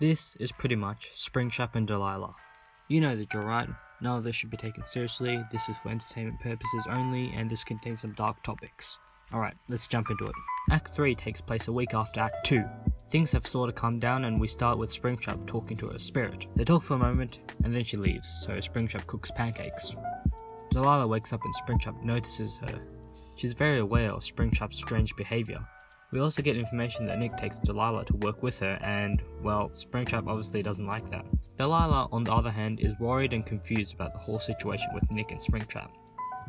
This is pretty much Springtrap and Deliah. You know the drill, right? None of this should be taken seriously, this is for entertainment purposes only, and this contains some dark topics. Alright, let's jump into it. Act 3 takes place a week after Act 2. Things have sort of calmed down and we start with Springtrap talking to her spirit. They talk for a moment, and then she leaves, so Springtrap cooks pancakes. Deliah wakes up and Springtrap notices her. She's very aware of Springtrap's strange behaviour. We also get information that Nick takes Deliah to work with her and, well, Springtrap obviously doesn't like that. Deliah, on the other hand, is worried and confused about the whole situation with Nick and Springtrap.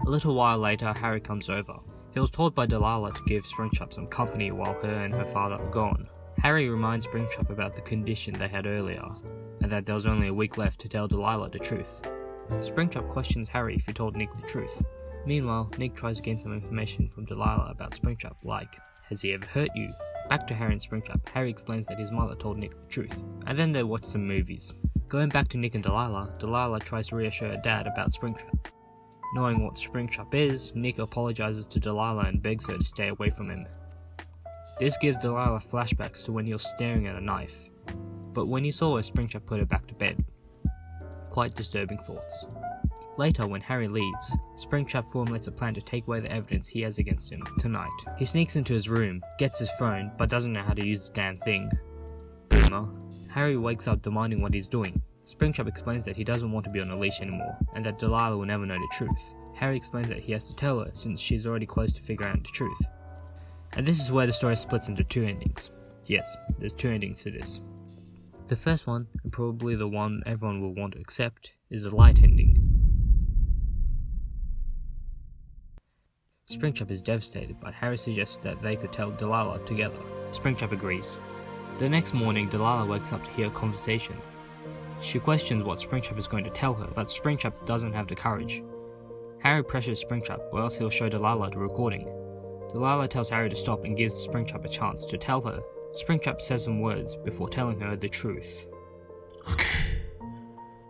A little while later, Harry comes over. He was told by Deliah to give Springtrap some company while her and her father are gone. Harry reminds Springtrap about the condition they had earlier, and that there was only a week left to tell Deliah the truth. Springtrap questions Harry if he told Nick the truth. Meanwhile, Nick tries to gain some information from Deliah about Springtrap, like, has he ever hurt you? Back to Harry and Springtrap, Harry explains that his mother told Nick the truth, and then they watch some movies. Going back to Nick and Deliah tries to reassure her dad about Springtrap. Knowing what Springtrap is, Nick apologizes to Deliah and begs her to stay away from him. This gives Deliah flashbacks to when he was staring at a knife, but when he saw her, Springtrap put her back to bed. Quite disturbing thoughts. Later, when Harry leaves, Springtrap formulates a plan to take away the evidence he has against him tonight. He sneaks into his room, gets his phone, but doesn't know how to use the damn thing. Boomer. Harry wakes up demanding what he's doing. Springtrap explains that he doesn't want to be on a leash anymore, and that Deliah will never know the truth. Harry explains that he has to tell her since she's already close to figuring out the truth. And this is where the story splits into two endings. Yes, there's two endings to this. The first one, and probably the one everyone will want to accept, is the light ending. Springtrap is devastated, but Harry suggests that they could tell Deliah together. Springtrap agrees. The next morning, Deliah wakes up to hear a conversation. She questions what Springtrap is going to tell her, but Springtrap doesn't have the courage. Harry pressures Springtrap, or else he'll show Deliah the recording. Deliah tells Harry to stop and gives Springtrap a chance to tell her. Springtrap says some words before telling her the truth. Okay,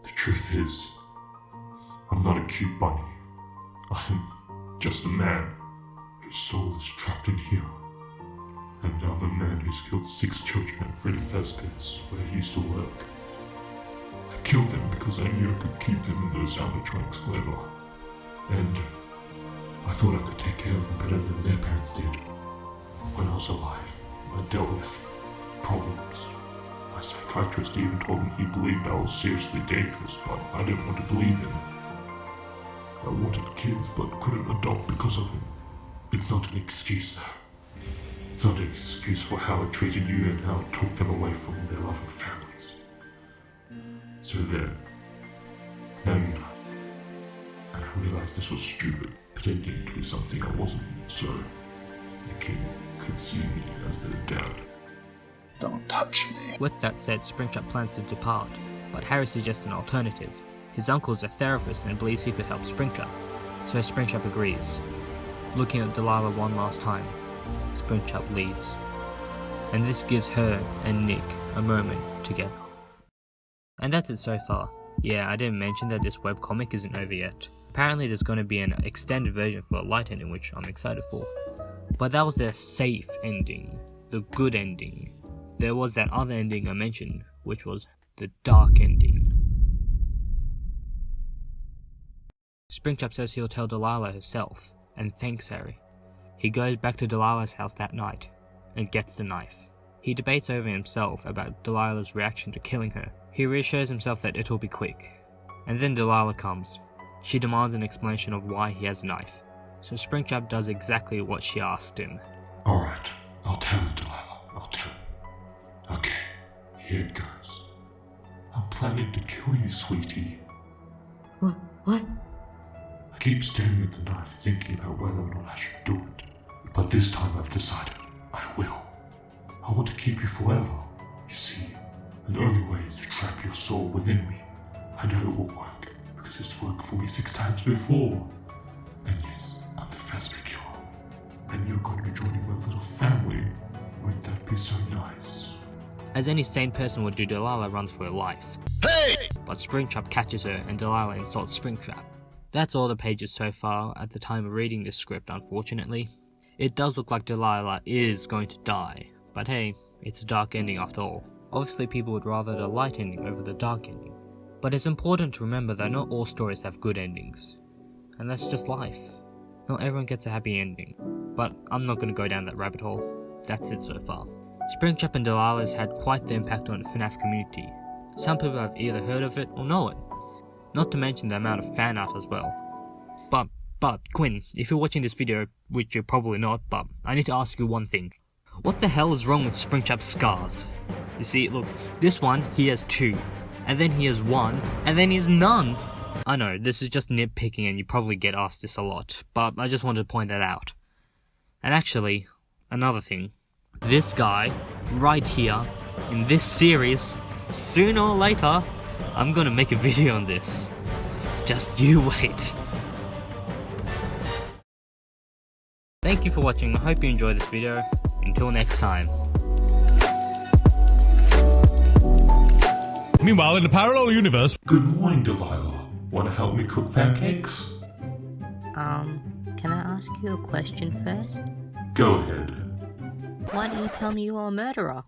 the truth is, I'm not a cute bunny. I'm just a man whose soul is trapped in here. And I'm a man who's killed 6 children at Freddy Fazbear's, where he used to work. I killed them because I knew I could keep them in those animatronics forever. And I thought I could take care of them better than their parents did. When I was alive, I dealt with problems. My psychiatrist even told me he believed I was seriously dangerous, but I didn't want to believe him. I wanted kids but couldn't adopt because of him. It's not an excuse though. It's not an excuse for how I treated you and how I took them away from their loving families. So there. Now you know. And I realized this was stupid, pretending to be something I wasn't, so the king could see me as their dad. Don't touch me. With that said, Springtrap plans to depart, but Harry suggests an alternative. His uncle is a therapist and believes he could help Springtrap, so Springtrap agrees. Looking at Deliah one last time, Springtrap leaves. And this gives her and Nick a moment together. And that's it so far. Yeah, I didn't mention that this webcomic isn't over yet. Apparently there's going to be an extended version for a light ending, which I'm excited for. But that was the safe ending, the good ending. There was that other ending I mentioned, which was the dark ending. Springtrap says he'll tell Deliah herself, and thanks Harry. He goes back to Delilah's house that night, and gets the knife. He debates over himself about Delilah's reaction to killing her. He reassures himself that it'll be quick. And then Deliah comes. She demands an explanation of why he has a knife. So Springtrap does exactly what she asked him. Alright, I'll tell her, Delilah. I'll tell her. Okay, here it goes. I'm planning to kill you, sweetie. What? I keep staring at the knife, thinking about whether or not I should do it. But this time I've decided I will. I want to keep you forever. You see, the only way is to trap your soul within me. I know it will work, because it's worked for me 6 times before. And yes, I'm the Fazbear Killer. And you're going to be joining my little family. Wouldn't that be so nice? As any sane person would do, Delilah runs for her life. Hey! But Springtrap catches her and Delilah insults Springtrap. That's all the pages so far at the time of reading this script, unfortunately. It does look like Delilah is going to die, but hey, it's a dark ending after all. Obviously people would rather the light ending over the dark ending, but it's important to remember that not all stories have good endings, and that's just life. Not everyone gets a happy ending, but I'm not going to go down that rabbit hole. That's it so far. Springtrap and Deliah has had quite the impact on the FNAF community. Some people have either heard of it or know it, not to mention the amount of fan art as well. But Quinn, if you're watching this video, which you're probably not, but I need to ask you one thing. What the hell is wrong with Springtrap's scars? You see, look, this one, he has 2, and then he has 1, and then he has none. I know, this is just nitpicking and you probably get asked this a lot, but I just wanted to point that out. And actually, another thing, this guy, right here, in this series, sooner or later, I'm gonna make a video on this. Just you wait. Thank you for watching, I hope you enjoyed this video. Until next time. Meanwhile, in the parallel universe... Good morning, Delilah. Want to help me cook pancakes? Can I ask you a question first? Go ahead. Why do you tell me you are a murderer?